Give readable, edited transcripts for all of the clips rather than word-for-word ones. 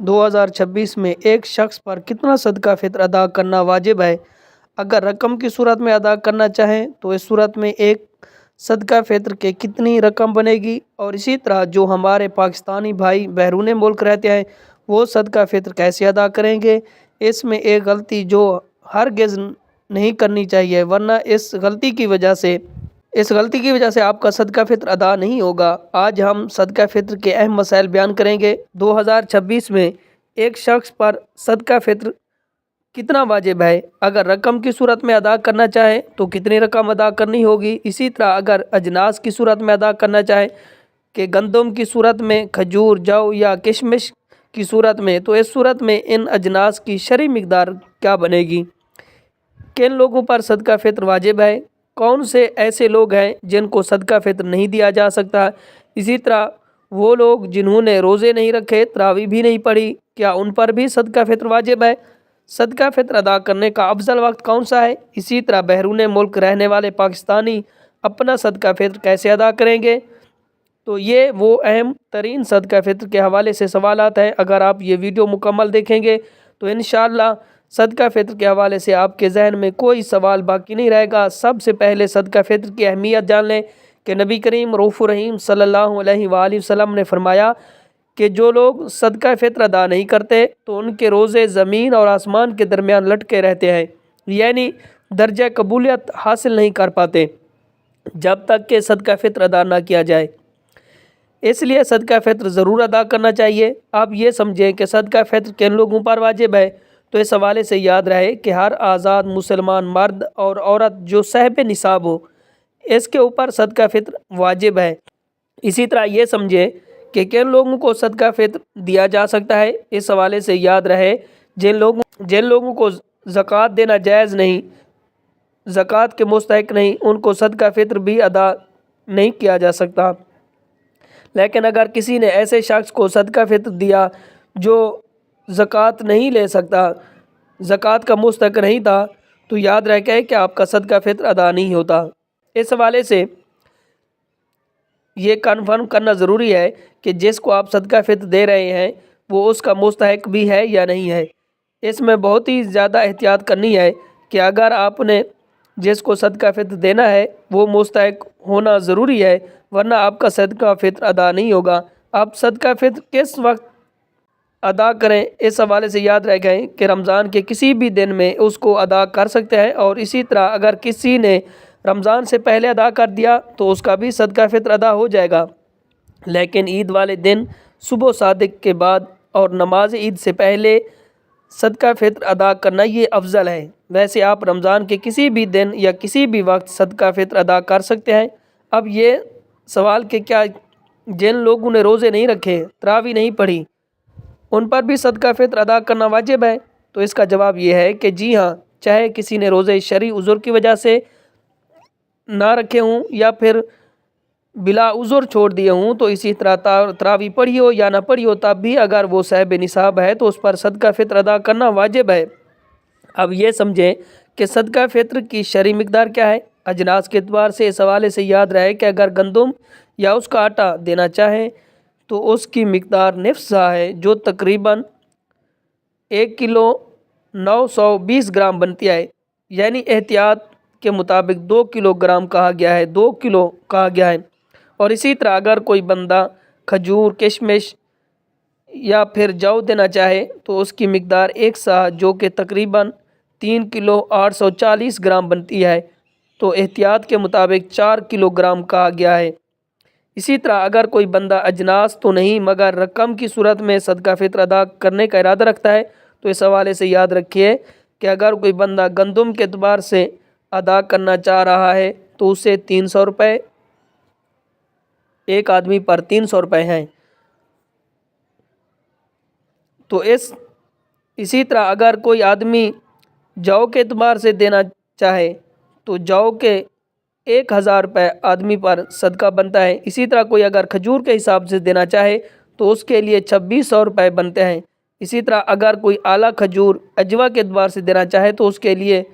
2026 में एक शख्स पर कितना सदका फित्र अदा करना वाजिब है? अगर रकम की सूरत में अदा करना चाहें तो इस सूरत में एक सदका फित्र के कितनी रकम बनेगी? और इसी तरह जो हमारे पाकिस्तानी भाई बैरून मुल्क रहते हैं वो सदका फित्र कैसे अदा करेंगे? इसमें एक गलती जो हरगिज़ नहीं करनी चाहिए, वरना इस गलती की वजह से आपका सदका फित्र अदा नहीं होगा। आज हम सदका फित्र के अहम मसाइल बयान करेंगे। 2026 में एक शख्स पर सदका फित्र कितना वाजिब है? अगर रकम की सूरत में अदा करना चाहें तो कितनी रकम अदा करनी होगी? इसी तरह अगर अजनास की सूरत में अदा करना चाहें कि गंदम की सूरत में, खजूर, जौ या किशमिश की सूरत में, तो इस सूरत में इन अजनास की शरई मिकदार क्या बनेगी? किन लोगों पर सदका फित्र वाजिब है? कौन से ऐसे लोग हैं जिनको सदका फित्र नहीं दिया जा सकता? इसी तरह वो लोग जिन्होंने रोज़े नहीं रखे, तरावी भी नहीं पढ़ी, क्या उन पर भी सदका फित्र वाजिब है? सदका फित्र अदा करने का अफजल वक्त कौन सा है? इसी तरह बैरून मुल्क रहने वाले पाकिस्तानी अपना सदका फित्र कैसे अदा करेंगे? तो ये वो अहम तरीन सदका फित्र के हवाले से सवालात हैं। अगर आप ये वीडियो मुकम्मल देखेंगे तो इंशाअल्लाह सदका फित्र के हवाले से आपके जहन में कोई सवाल बाकी नहीं रहेगा। सबसे पहले सदका फित्र की अहमियत जान लें कि नबी करीम रऊफ़ुर रहीम सल्लल्लाहु अलैहि वसल्लम ने फरमाया कि जो लोग सदका फित्र अदा नहीं करते तो उनके रोज़े ज़मीन और आसमान के दरमियान लटके रहते हैं, यानी दर्जा कबूलियत हासिल नहीं कर पाते जब तक कि सदका फित्र अदा ना किया जाए। इसलिए सदका फित्र ज़रूर अदा करना चाहिए। आप ये समझें कि सदका फित्र किन लोगों पर वाजिब है, तो इस हवाले से याद रहे कि हर आज़ाद मुसलमान मर्द और औरत जो साहिब निसाब हो, इसके ऊपर सदका फित्र वाजिब है। इसी तरह ये समझे कि किन लोगों को सदका फित्र दिया जा सकता है। इस हवाले से याद रहे जिन लोगों को ज़कात देना जायज़ नहीं, ज़कात के मुस्तहिक नहीं, उनको सदका फित्र भी अदा नहीं किया जा सकता। लेकिन अगर किसी ने ऐसे शख्स को सदका फित्र दिया जो ज़कात नहीं ले सकता, ज़कात का मुस्तहिक नहीं था, तो याद रखे कि आपका सदका फित्र अदा नहीं होता। इस हवाले से ये कन्फर्म करना ज़रूरी है कि जिसको आप सदका फित्र दे रहे हैं वो उसका मुस्तहिक भी है या नहीं है। इसमें बहुत ही ज़्यादा एहतियात करनी है कि अगर आपने जिसको सदका फित्र देना है वो मुस्तहिक होना ज़रूरी है, वरना आपका सदका फित्र अदा नहीं होगा। आप सदका फित्र किस वक्त अदा करें, इस हवाले से याद रखें कि रमज़ान के किसी भी दिन में उसको अदा कर सकते हैं। और इसी तरह अगर किसी ने रमज़ान से पहले अदा कर दिया तो उसका भी सदका फित्र अदा हो जाएगा, लेकिन ईद वाले दिन सुबह सादिक के बाद और नमाज ईद से पहले सदका फित्र अदा करना ये अफजल है। वैसे आप रमज़ान के किसी भी दिन या किसी भी वक्त सदका फित्र अदा कर सकते हैं। अब ये सवाल कि क्या जिन लोगों ने रोज़े नहीं रखे, तरावी नहीं पढ़ी, उन पर भी सदका फित्र अदा करना वाजिब है? तो इसका जवाब ये है कि जी हाँ, चाहे किसी ने रोज़े शरई उज़ुर की वजह से ना रखे हों या फिर बिला उज़ुर छोड़ दिए हों, तो इसी तरह तरावी पढ़ी हो या ना पढ़ी हो, तब भी अगर वो साहिब निसाब है तो उस पर सदका फित्र अदा करना वाजिब है। अब ये समझें कि सदका फित्र की शरई मिकदार क्या है। अजनास के एतबार से इस हवाले से याद रहे कि अगर गंदम या उसका आटा देना चाहें तो उसकी मिकदार निफ़ सा है, जो तकरीबन 1 किलो 920 ग्राम बनती है, यानी एहतियात के मुताबिक 2 किलोग्राम कहा गया है, 2 किलो कहा गया है। और इसी तरह अगर कोई बंदा खजूर, किशमिश या फिर जौ देना चाहे तो उसकी मिकदार एक सा, जो कि तकरीबन 3 किलो 840 ग्राम बनती है, तो एहतियात के मुताबिक 4 किलोग्राम कहा गया है। इसी तरह अगर कोई बंदा अजनास तो नहीं मगर रकम की सूरत में सदका फित्र अदा करने का इरादा रखता है, तो इस हवाले से याद रखिए कि अगर कोई बंदा गंदम के एतबार से अदा करना चाह रहा है तो उसे 300 रुपये, एक आदमी पर 300 रुपये हैं। तो इसी तरह अगर कोई आदमी जौ के एतबार से देना चाहे तो जौ के 1000 रुपये आदमी पर सदका बनता है। इसी तरह कोई अगर खजूर के हिसाब से देना चाहे तो उसके लिए 2600 रुपये बनते हैं। इसी तरह अगर कोई आला खजूर अजवा के एतबार से देना चाहे तो उसके लिए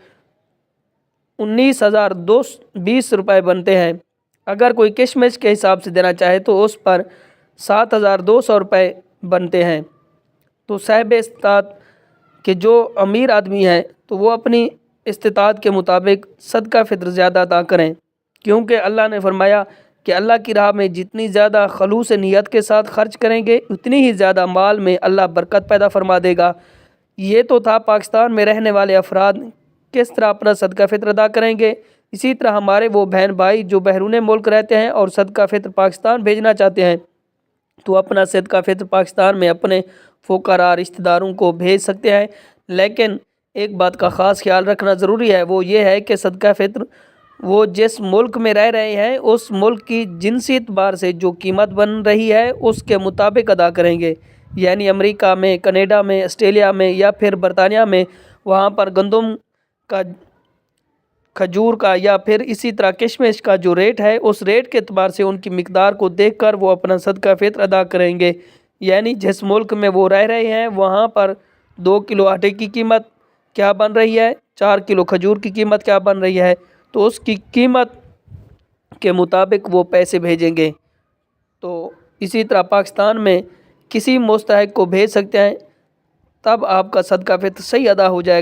19,220 रुपये बनते हैं। अगर कोई किशमिश के हिसाब से देना चाहे तो उस पर 7,200 रुपये बनते हैं। تو صاحب استطاعت کہ جو امیر آدمی ہے تو وہ اپنی استطاعت کے مطابق صدقہ فطر زیادہ ادا کریں، کیونکہ اللہ نے فرمایا کہ اللہ کی راہ میں جتنی زیادہ خلوص نیت کے ساتھ خرچ کریں گے اتنی ہی زیادہ مال میں اللہ برکت پیدا فرما دے گا۔ یہ تو تھا پاکستان میں رہنے والے افراد کس طرح اپنا صدقہ فطر ادا کریں گے۔ اسی طرح ہمارے وہ بہن بھائی جو بیرون ملک رہتے ہیں اور صدقہ فطر پاکستان بھیجنا چاہتے ہیں تو اپنا صدقہ فطر پاکستان میں اپنے فقراء رشتہ داروں کو بھیج سکتے ہیں، لیکن ایک بات کا خاص خیال رکھنا ضروری ہے، وہ یہ ہے کہ صدقہ فطر وہ جس ملک میں رہ رہے ہیں اس ملک کی جنسی اعتبار سے جو قیمت بن رہی ہے اس کے مطابق ادا کریں گے، یعنی امریکہ میں، کینیڈا میں، آسٹریلیا میں یا پھر برطانیہ میں وہاں پر گندم کا، کھجور کا یا پھر اسی طرح کشمش کا جو ریٹ ہے اس ریٹ کے اعتبار سے ان کی مقدار کو دیکھ کر وہ اپنا صدقہ فطر ادا کریں گے، یعنی جس ملک میں وہ رہ رہے ہیں وہاں پر 2 کلو آٹے کی قیمت کیا بن رہی ہے، 4 کلو کھجور کی قیمت کیا بن رہی ہے، تو اس کی قیمت کے مطابق وہ پیسے بھیجیں گے۔ تو اسی طرح پاکستان میں کسی مستحق کو بھیج سکتے ہیں، تب آپ کا صدقہ فطر صحیح ادا ہو جائے گا۔